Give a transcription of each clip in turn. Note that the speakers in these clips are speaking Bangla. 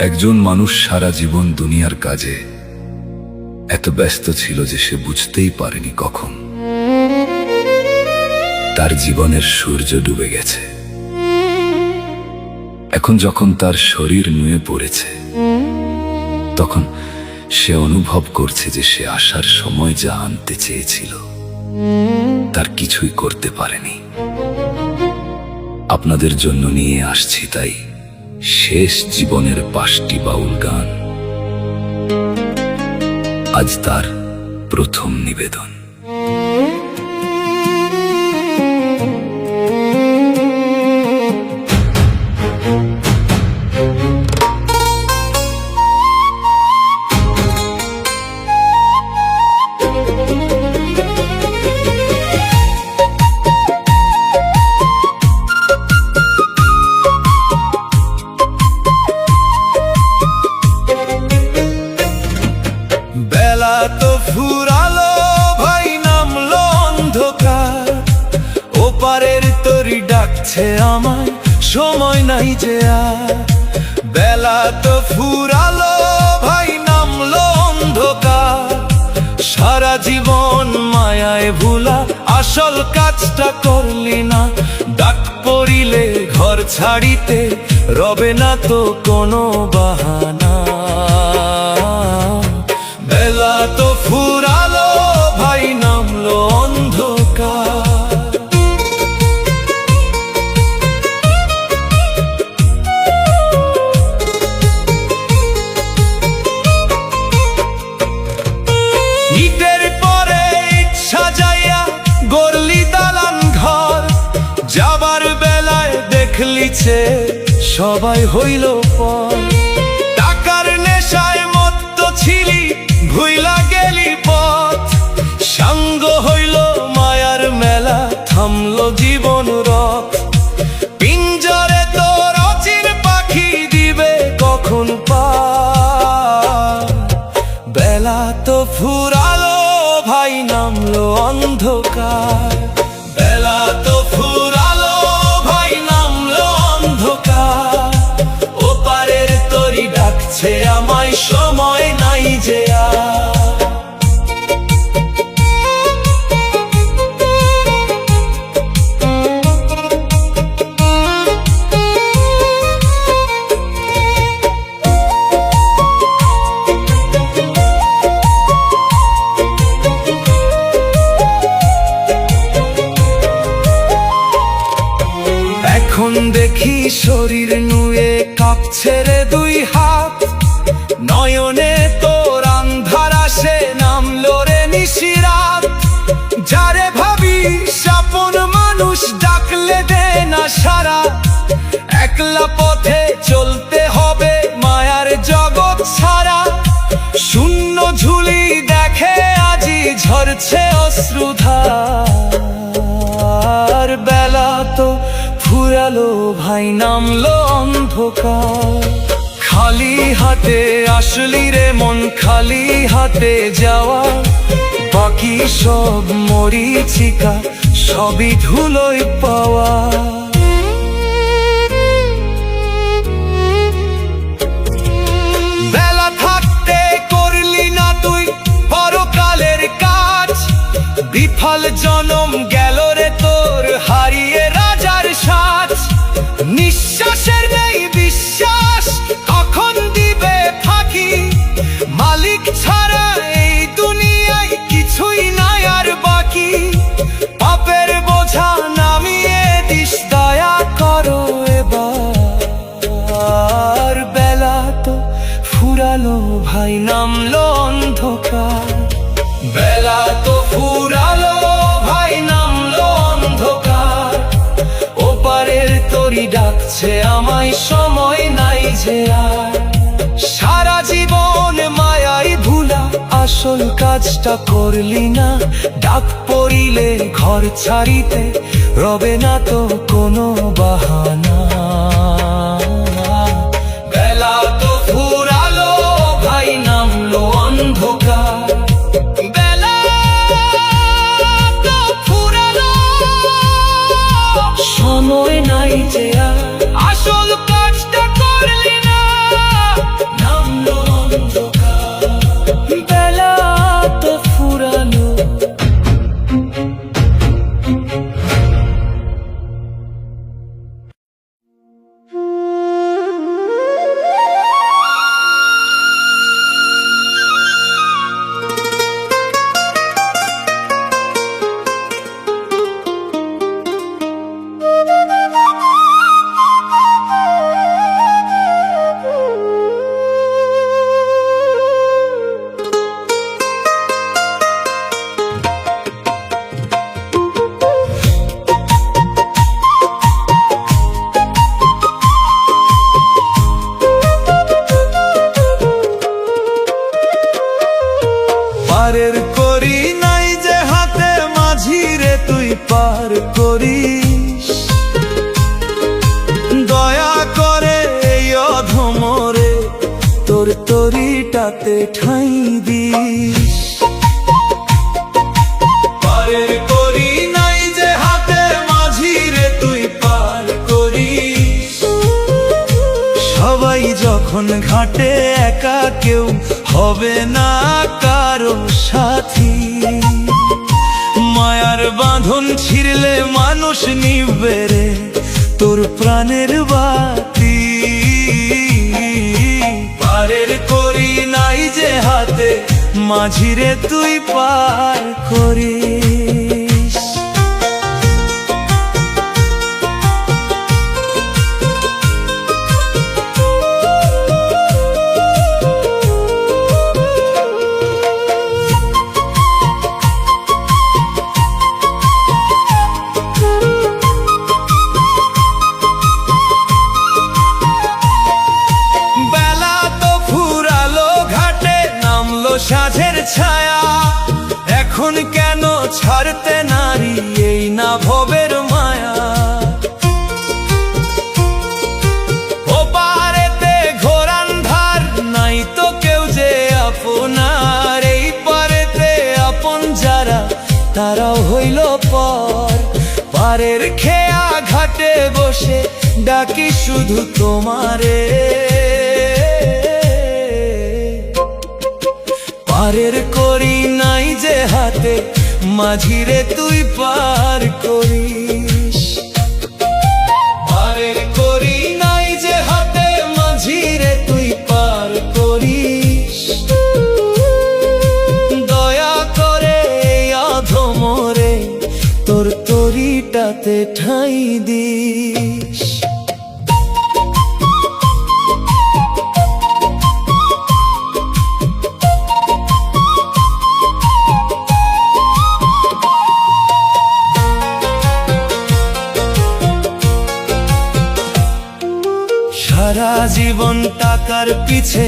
একজন মানুষ সারা জীবন দুনিয়ার কাজে এত ব্যস্ত ছিল যে সে বুঝতেই পারেনি কখন তার জীবনের সূর্য ডুবে গেছে। এখন যখন তার শরীর নুয়ে পড়েছে, তখন সে অনুভব করছে যে সে আসার সময় যা আনতে চেয়েছিল তার কিছুই করতে পারেনি। আপনাদের জন্য নিয়ে আসছি তাই শেষ জীবনের 5টি বাউল গান। আজ তার প্রথম নিবেদন। বেলা তো ফুরালো ভাই, নামলো অন্ধকার, ওপারের তরি ডাকছে আমায়, সময় নাই যে আর। বেলা তো ফুরালো ভাই, নামলো অন্ধকার, সারা জীবন মায়ায় ভুলা, আসল কাজটা করলি না। ডাক পড়িলে ঘর ছাড়িতে রবে না তো কোনো বাহানা। বেলা তো ফুরালো ভাই, নামলো অন্ধকার। ইটের পরে ইট সাজাইয়া গড়লি দালান ঘর, যাবার বেলায় দেখলিছে সবাই হইল পর। টাকার নেশায় মত্ত ছিলি, ভুইলা গেলি পথ, সাঙ্গ হইল মায়ার মেলা, থামলো জীবন রথ। পিঞ্জরে তোর অচির পাখি দিবে কখন পার। বেলা তো ফুরালো ভাই, নামলো অন্ধকার। বেলা তো ফুরালো ভাই, নামলো অন্ধকার, ওপারের তরি ডাকছে আমায়, সময় নাই যে আর। এখন দেখি শরীর নুয়ে কাঁপছে রে দুই হাত, নয়নে তোর আন্ধার আসে, নামলো রে নিশিরাত। যারে ভাবি আপন মানুষ, ডাকলে দে না সারা, একলা পথে চলতে হবে মায়ার জগৎ ছাড়া। শূন্য ঝুলি দেখে আজি ঝরছে অশ্রুধার। বেলা তো ফুরালো ভাই, নামলো অন্ধকার, খালি হাতে আসলি রে মন, খালি হাতে যাওয়া, বাকি সব মরিচিকা, সবই ধুলোয় পাওয়া। বেলা থাকতে করলি না তুই পরকালের কাজ, বিফল জনম গেল রে তোর, হারিয়ে রাজার সাজ। নিঃশ্বাসের নেই বিশ্বাস, কখন দিবে ফাঁকি, মালিক ছাড়া এই দুনিয়ায় কিছুই নাই আর বাকি। পাপের বোঝা নামিয়ে দিস, দয়া করো এবার। বেলা তো ফুরালো ভাই, নামলো অন্ধকার। বেলা তো ফুরালো ভাই, নামলো অন্ধকার, ওপারের তরি ডাকছে আমায়, সময় নাই যে আর। সারা জীবন মায়ায় ভুলা, আসল কাজটা করলি না। ডাক পড়িলে ঘর ছাড়িতে রবে না তো কোনো বাহানা। বেলা তো ফুরালো ভাই, নামলো অন্ধকার। বেলা তো ফুরালো, সময় নাই যে আর, আসল কাজটা করলি না। ঠাঁই দিস। পারের করি নাই যে হাতে, মাঝি রে তুই পার করিস। সবাই যখন ঘাটে একা, কেউ হবে না কারো সাথী। মায়ার বাঁধন ছিঁড়লে মানুষ নিবে রে তোর প্রাণের বাতি। পারের করি নাই যে হাতে, মাঝি রে তুই পার করিস। সাঁঝের ছায়া এখন কেন ছাড়তে নারী এই না ভবের মায়া। ও পারেতে ঘোর আন্ধার, নাই তো কেউ যে আপনার। এই পারেতে আপন যারা, তারাও হইল পর। পারের খেয়া ঘাটে বসে ডাকি শুধু তোমারে। পারের করি নাই যে হাতে, মাঝি রে তুই পার করিস। পারের করি নাই যে হাতে, মাঝি রে তুই পার করিস। দয়া করে অধমরে তোর তরিটাতে ঠাঁই দিস। সারা জীবন টাকার পিছে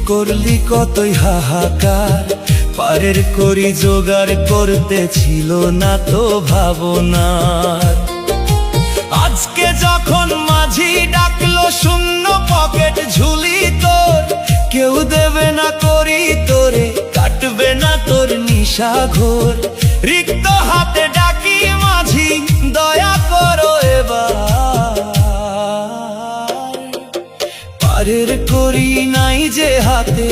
করলি কতই হাহাকার। পারের করি জোগাড় করতে ছিল না তো ভাবনার। আজকে যখন মাঝি ডাকলো, শূন্য পকেট ঝুলি তোর। কেউ দেবে না করি তোরে, কাটবে না তোর নিশা ঘোর। রিক্ত হাতে ডাকি মাঝি, দয়া করো এবার। পারের করি নাই যে হাতে,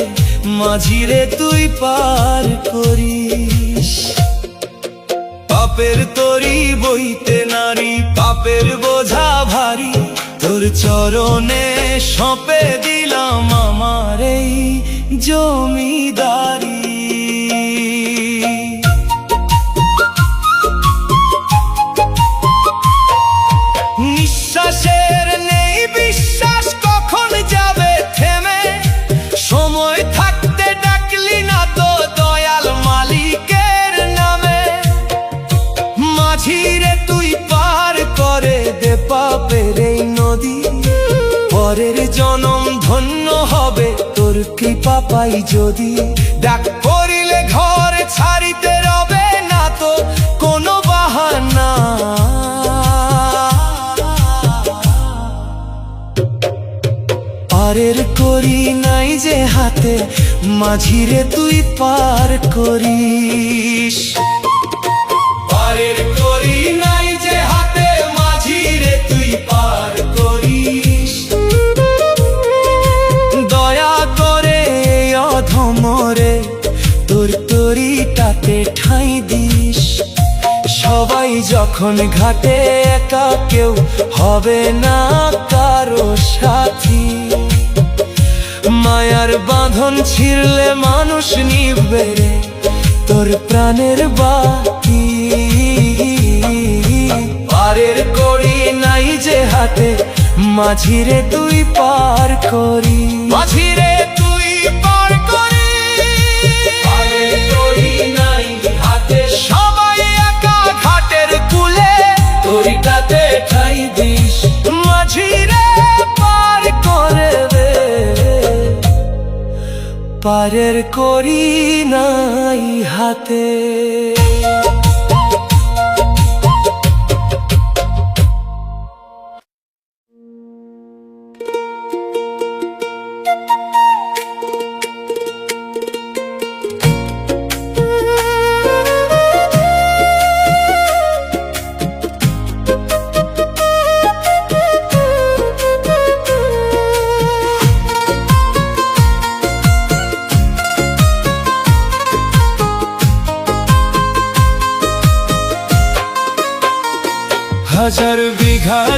মাঝি রে তুই পার করিস। পাপের তরি বইতে নারী, পাপের বোঝা ভারী। তোর চরণে সঁপে দিলাম আমার এই জমিদারি। নিঃশ্বাসের নেই বিশ্বাস, কখন যাবে থেমে। সময় থাকতে ডাকলি না তো দয়াল মালিকের নামে। মাঝি রে তুই পার করে দে পাপের এই নদী। পরের জনম ধন্য হবে তোর কৃপা পাই যদি। ডাক করিলে ঘর ছাড়িতে রবে না তো কোনো বাহানা। পারের করি নাই যে হাতে, মাঝি রে তুই পার করিস। পারের করি নাই যে হাতে, মাঝি রে তুই পার করিস। দয়া করে অধমরে তোর তরিটাতে ঠাঁই দিস। সবাই যখন ঘাটে একা, কেউ হবে না কারো সাথী। মায়ার বাঁধন ছিঁড়লে মানুষ নিবে রে তোর প্রাণের বাতি। পারের করি নাই যে হাতে, মাঝি রে তুই পার করি। মাঝি রে তুই পার করি। পারের করি নাই হাতে, সবাই একা ঘাটের কুলে তরিটাতে ঠাঁই দিস। মাঝি রে পার করে দে, পারের করি নাই হাতে।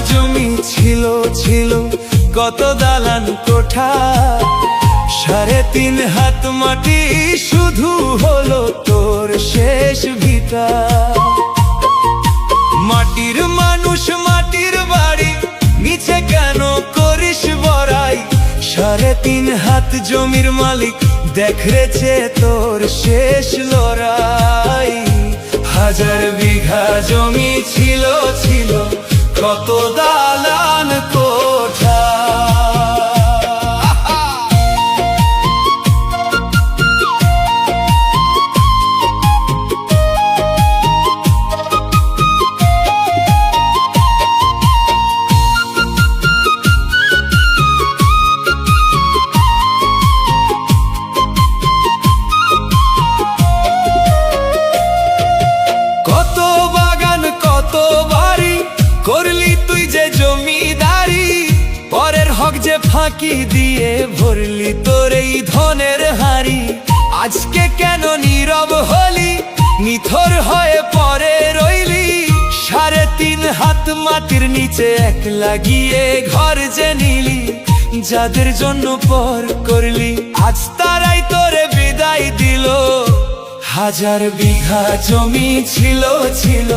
জমি ছিল ছিল কত দালান কোঠা, 3.5 হাত মাটি শুধু হলো তোর শেষ ভিটা। মাটির মানুষ মাটির বাড়ি, মিছে কেন করিস বড়াই? 3.5 হাত জমির মালিক, দেখ রেছে তোর শেষ লড়াই। 1000 বিঘা জমি ছিল ছিল কত দালান কোঠা। কত বাগান কত বাড়ি করলি তুই যে জমিদারি, পরের হক যে ফাঁকি দিয়ে ভরলি তোর এই ধনের হাড়ি। আজকে কেন নীরব হলি, নিথর হয়ে পরে রইলি? 3.5 হাত মাটির নিচে একলা গিয়ে ঘর যে নিলি। যাদের জন্য পর করলি আজ তারাই তোরে বিদায় দিল। 1000 বিঘা জমি ছিল ছিল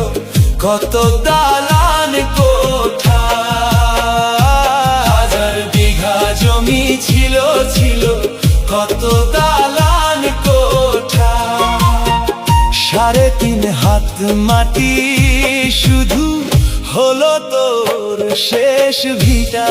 কত দালান কোঠা। 1000 বিঘা জমি ছিল ছিল কত দালান কোঠা। 3.5 হাত মাটি শুধু হলো তোর শেষ ভিটা।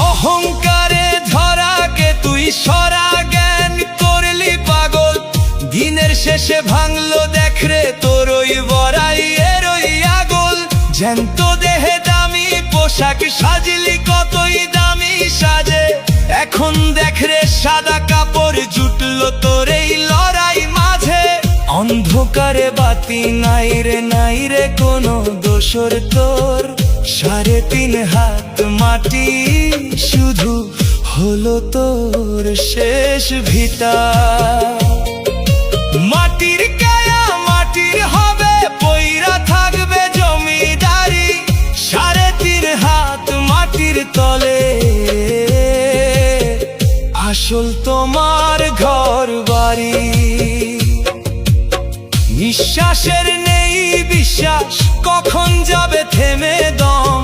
অহংকারে ধরাকে তুই সরা জ্ঞান করলি পাগল, দিনের শেষে ভাঙলো দেখ রে তোর ওই বড়াইয়ের ওই আগল। জ্যান্ত দেহে দামি পোশাক সাজলি কতই দামি সাজে, এখন দেখ রে সাদা কাপড় জুটলো তোর এই লড়াই মাঝে। অন্ধকারে বাতি নাই রে কোনো দোসর তোর, 3.5 হাত মাটি শুধু হলো তোর শেষ ভিটা। মাটির কায়া মাটির হবে, পইরা থাকবে জমিদারি। 3.5 হাত মাটির তলে আসল তোমার ঘর বাড়ি। নিঃশ্বাসের নেই বিশ্বাস, কখন যাবে থেমে দম।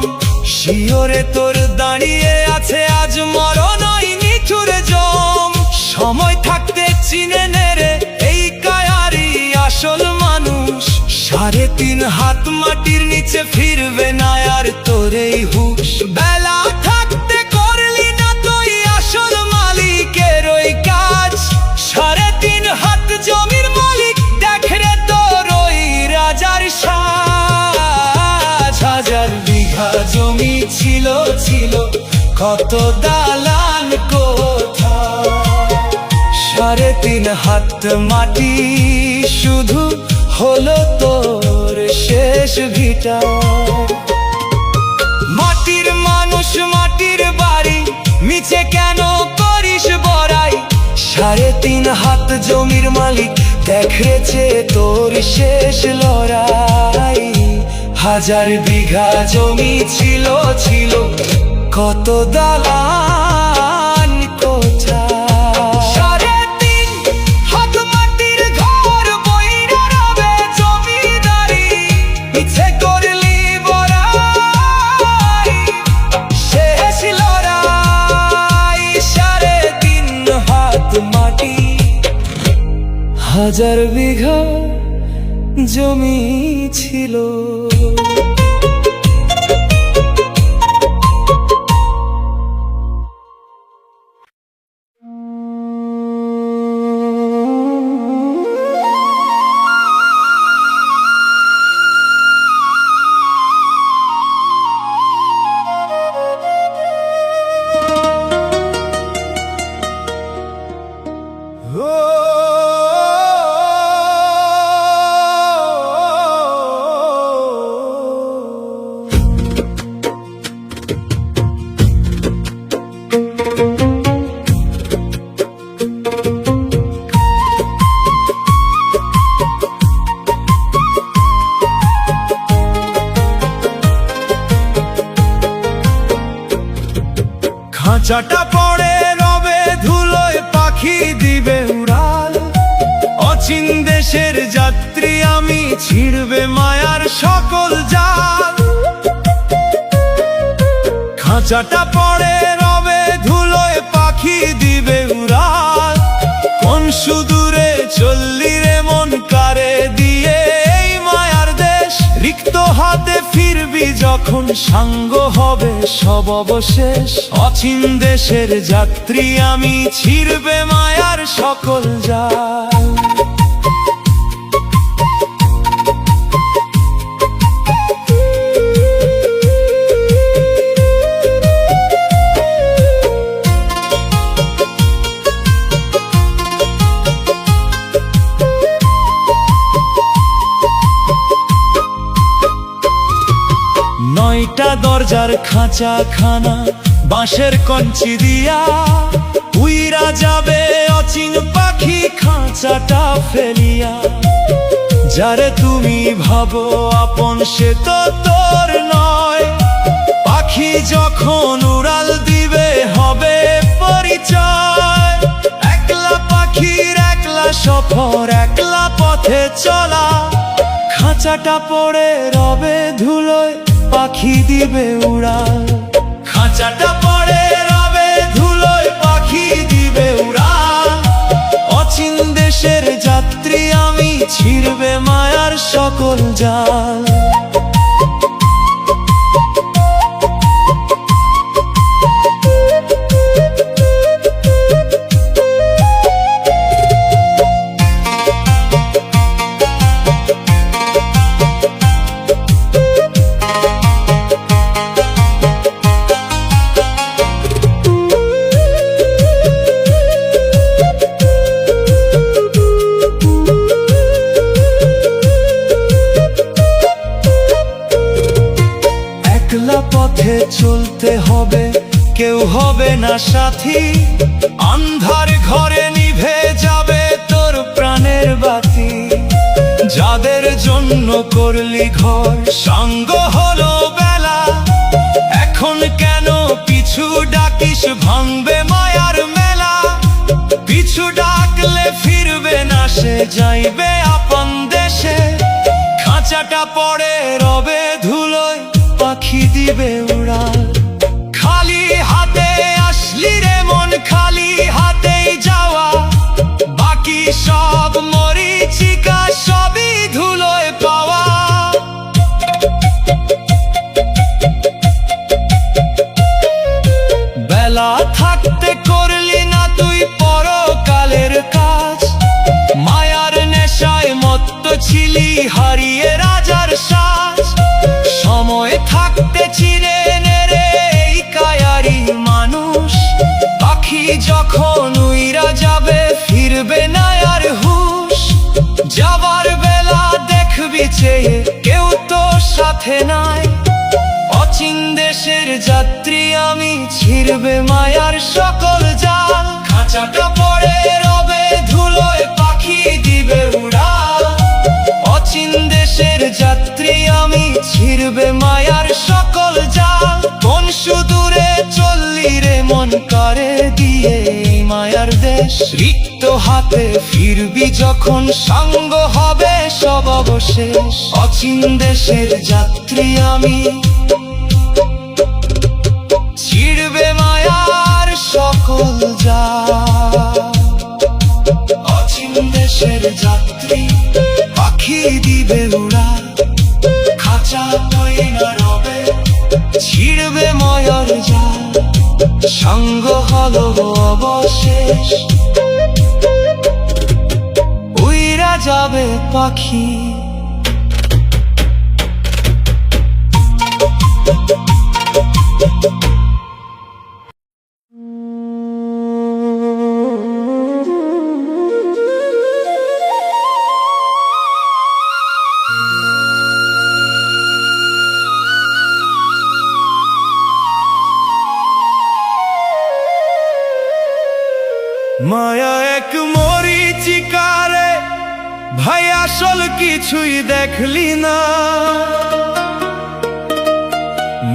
শিওরে তোর দাঁড়িয়ে আছে আজ মরণই নিঠুর জম। সময় থাকতে চিনে নেরে এই কায়ারি আসল মানুষ। 3.5 হাত মাটির নিচে ফিরবে না আর তোর এই হুশ। বেলা থাকতে করলি না তুই আসল মালিকের ওই কাজ। 3.5 হাত জমির মালিক, দেখ রে তোর ওই রাজার সাজ। 1000 বিঘা জমি ছিল ছিল কত দালান কোঠা। 3.5 হাত মাটি শুধু হলো তোর শেষ ভিটা। মাটির মানুষ মাটির বাড়ি, মিছে কেন করিস বড়াই? 3.5 হাত জমির মালিক, দেখ রেছে তোর শেষ লড়াই। 1000 বিঘা জমি ছিল ছিল কত দালান কোঠা। 3.5 হাত মাটির ঘর বইরা রবে জমিদারি, মিছে করলি বড়াই শেষ লড়াই। 3.5 হাত মাটি, 1000 বিঘা জমি ছিল। Oh খাঁচাটা পড়ে রবে ধুলোয়, পাখি দিবে উড়াল। অচিন দেশের যাত্রী আমি, ছিড়বে মায়ার সকল জাল। খাঁচাটা পড়ে রবে ধুলোয়, পাখি দিবে উড়াল। কোন সুদূরে চললি রে মন কারে দিয়ে এই মায়ার দেশ? রিক্ত হাতে ফিরবি যখন, সাঙ্গ হবে সব অবশেষ। অচিন দেশের যাত্রী আমি, ছিড়বে মায়ার সকল জাল। নয়টা দরজার খাঁচা খানা, বাঁশের কঞ্চি দিয়া উইরা যাবে অচিন পাখি খাঁচাটা ফেলিয়া। যারে তুমি ভাবো আপন, সে তো তোর নয়। পাখি যখন উড়াল দিবে হবে পরিচয়। একলা পাখির একলা সফর, একলা পথে চলা। খাঁচাটা পড়ে রবে ধুলোয়, পাখি দিবে উড়াল। খাঁচাটা পড়ে রবে ধুলোয়, পাখি দিবে উড়াল। অচিন দেশের যাত্রী আমি, ছিড়বে মায়ার সকল জাল। পথে চলতে হবে, কেউ হবে না সাথী। আন্ধার ঘরে নিভে যাবে তোর প্রাণের বাতি। যাদের জন্য করলি ঘর, সাঙ্গ হলো বেলা। এখন কেন পিছু ডাকিস, ভাঙবে মায়ার মেলা। পিছু ডাকলে ফিরবে না সে, যাইবে আপন দেশে। খাঁচাটা পড়ে রবে ধুলোয়, পাখি দিবে উড়াল। খালি হাতে আসলি রে মন, খালি হাতেই যাওয়া। বাকি সব মরীচিকা, সবই ধুলোয় পাওয়া। বেলা থাকতে করলি না তুই পরকালের কাজ। মায়ার নেশায় মত্ত ছিলি, হারিয়ে রাজার সাজ। সময় থাকতে চিনে নে রে এই কায়ারি মানুষ। পাখি যখন উইরা যাবে, ফিরবে না আর হুশ। যাবার বেলা দেখবি চেয়ে, কেউ তোর সাথে নাই। অচিন দেশের যাত্রী আমি, ছিড়বে মায়ার সকল জাল। খাঁচাটা পড়ে রবে ধুলোয়, পাখি দিবে উড়াল। অচিন দেশের যাত্রী আমি, ছিড়বে মায়ার সকল জাল। কোন সুদূরে চললি রে মন কারে দিয়ে এই মায়ার দেশ? রিক্ত হাতে ফিরবি যখন, সাঙ্গ হবে সব অবশেষ। অচিন দেশের যাত্রী আমি, ছিড়বে মায়ার সকল জাল। অচিন দেশের যাত্রী, পাখি দিবে উড়াল। খাঁচা পয়না রবে, ছিড়বে মায়ার জাল। সঙ্গ হলো অবশেষ, উইরা যাবে পাখি। মায়া এক মরীচিকারে, ভাই আসল কিছুই দেখলি না।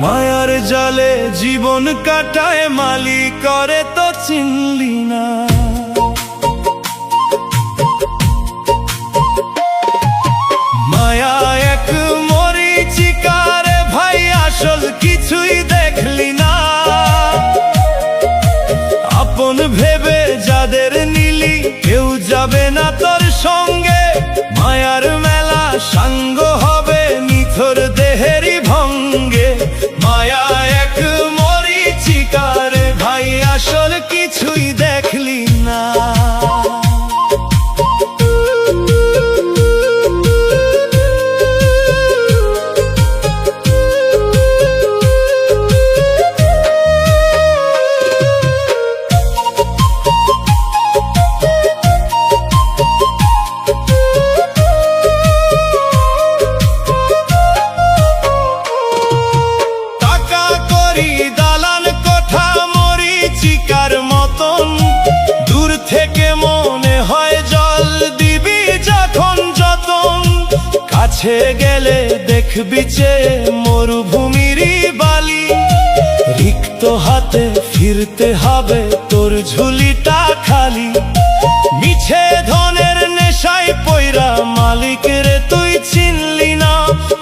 মায়ার জালে জীবন কাটায় মালি করে তো চিনলি না। মায়া এক মরীচিকার ভাই, আসল কিছুই দেখলি না। আপন ভেবে যাদের নিলি কেউ যাবে না তোর সঙ্গে। মায়ার মেলা সাঙ্গ হবে নিথর দেহেরই ভঙ্গে। মায়া এক মরীচিকার ভাই, আসল কিছুই দেখলি না। কাছে গেলে দেখবি চেয়ে মরুভূমিরই বালি। রিক্ত হাতে ফিরতে হবে তোর ঝুলিটা খালি। মিছে ধনের নেশায় পয়রা মালিকের তুই চিনলি না।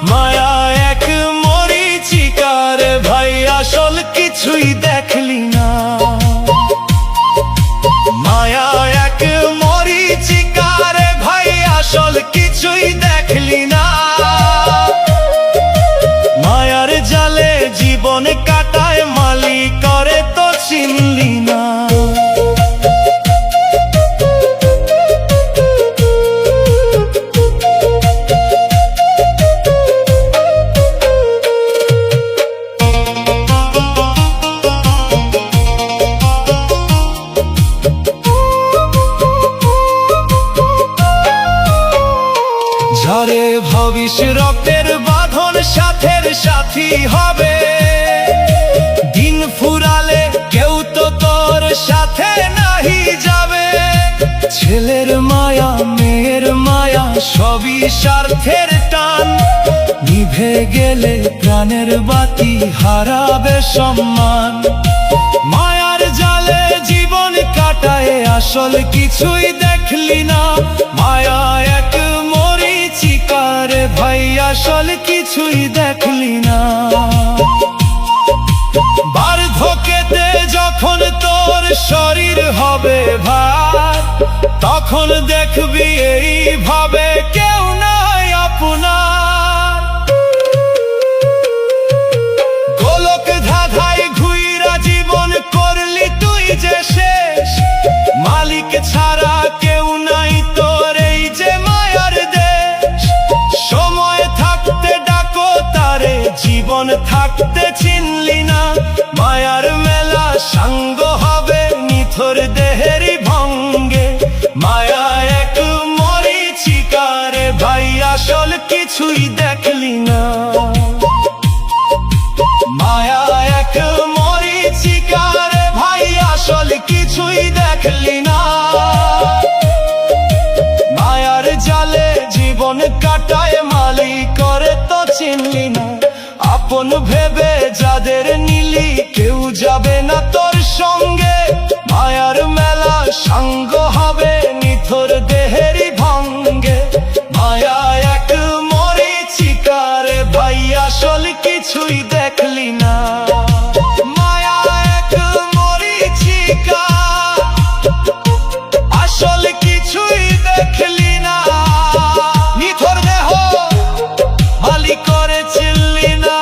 মায়া এক মরীচিকার ভাই, আসল কিছুই দেখলি না। মায়া এক মরীচিকার ভাই, আসল কিছুই দেখলি না। মায়ার জালে জীবন কাটায় মালি করে তো চিনলি না। ঝড়ে ভবিষ্য রক্তের বাঁধন সাথের সাথী হবে। দিন ফুরালে কেউ তো তোর সাথে নাহি যাবে। ছেলের মায়া মেয়ের মায়া সবই স্বার্থের টান। নিভে গেলে প্রাণের বাতি হারাবে সম্মান। মায়ার জালে জীবন কাটায় আসল কিছুই দেখলি না। মায়া এক মরীচিকার ভাই, আসল কিছুই দেখলি না। বার্ধক্যেতে যখন তোর শরীর হবে ভার, তখন দেখবি এইভাবে কেউ নাই আপনার। গোলক ধাঁধায় ঘুইরা জীবন করলি তুই যে শেষ। মালিক ছাড়া কেউ নাই তোর এই যে মায়ার দেশ। সময় থাকতে ডাকো তারে, জীবন থাকতে চিনলি না। মায়ার মেলা সাঙ্গ হবে নিথর দেহেরই ভঙ্গে। মায়া এক মরীচিকার ভাই, আসল কিছুই দেখলি না। মায়া এক মরীচিকার ভাই, আসল কিছুই দেখলি না। মায়ার জালে জীবন কাটায় মালি করে তো চিনলি না। আপন ভেবে যাদের নিলি কেউ যাবে না তোর সঙ্গে। মায়ার মেলা সাঙ্গ হবে নিথর দেহেরই ভঙ্গে। মায়া এক মরীচিকার ভাই, আসল কিছুই দেখলি না। মায়া এক মরীচিকার, আসল কিছুই দেখলি না। নিথর দেহ মালি করে চিনলি না।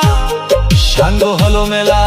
সাঙ্গ হলো মেলা